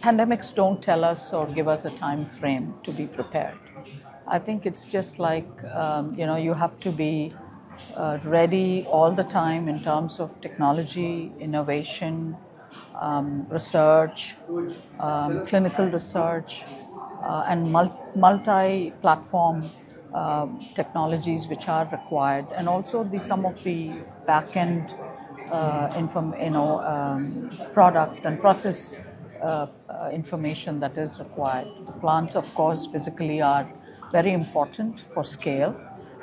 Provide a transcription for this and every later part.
Pandemics don't tell us or give us a time frame to be prepared. I think it's just like, you have to be ready all the time in terms of technology, innovation, research, clinical research, and multi-platform technologies which are required, and also some of the back-end products and process information that is required. The plants, of course, physically are very important for scale,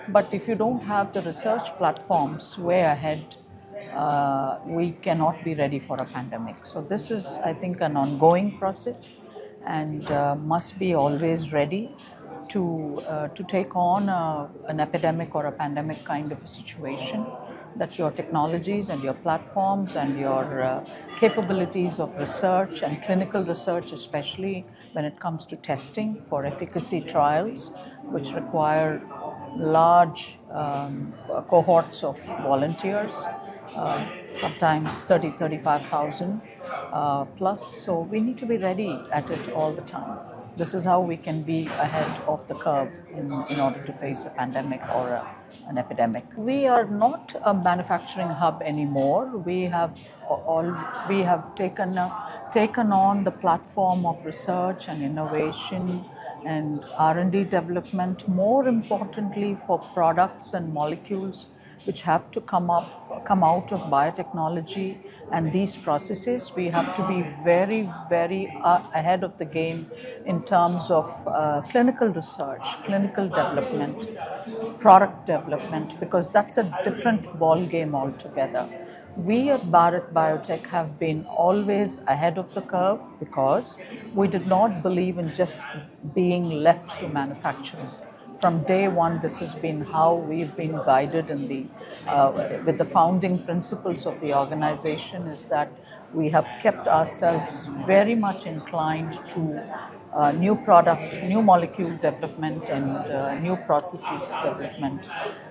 but if you don't have the research platforms way ahead, we cannot be ready for a pandemic. So this is, I think, an ongoing process, and must be always ready to take on an epidemic or a pandemic kind of a situation, that your technologies and your platforms and your capabilities of research and clinical research, especially when it comes to testing for efficacy trials, which require large cohorts of volunteers, sometimes 35,000 plus. So we need to be ready at it all the time. This is how we can be ahead of the curve in order to face a pandemic or an epidemic. We are not a manufacturing hub anymore. We have taken on the platform of research and innovation and R&D development, more importantly for products and molecules which have to come out of biotechnology and these processes. We have to be very, very ahead of the game in terms of clinical research, clinical development, product development, because that's a different ball game altogether. We at Bharat Biotech have been always ahead of the curve because we did not believe in just being left to manufacturing. From day one, this has been how we've been guided in with the founding principles of the organization, is that we have kept ourselves very much inclined to new product, new molecule development and new processes development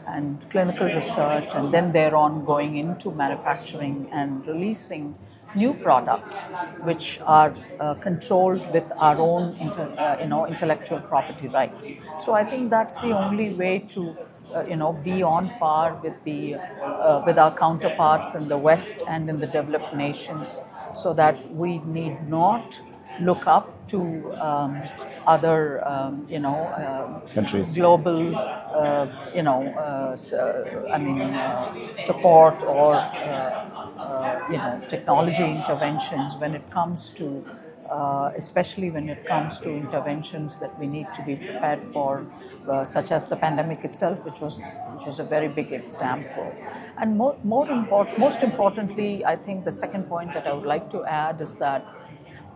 and clinical research, and then thereon going into manufacturing and releasing new products which are controlled with our own intellectual property rights. So I think that's the only way to be on par with our counterparts in the West and in the developed nations, so that we need not look up to other countries, global support or technology interventions when it comes to especially when it comes to interventions that we need to be prepared for, such as the pandemic itself, which was a very big example. And most importantly, I think the second point that I would like to add is that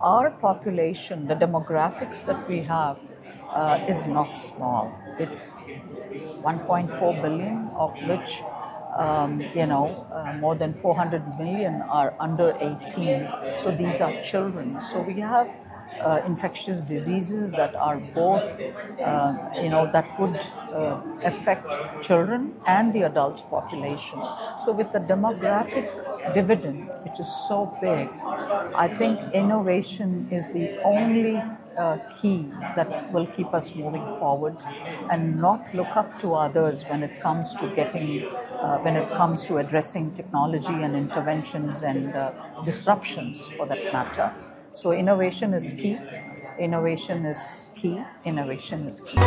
our population, the demographics that we have, is not small. It's 1.4 billion, of which more than 400 million are under 18. So these are children. So we have infectious diseases that are both, that would affect children and the adult population. So with the demographic dividend, which is so big, I think innovation is the only key that will keep us moving forward, and not look up to others when it comes to addressing technology and interventions and disruptions for that matter. So innovation is key. Innovation is key. Innovation is key.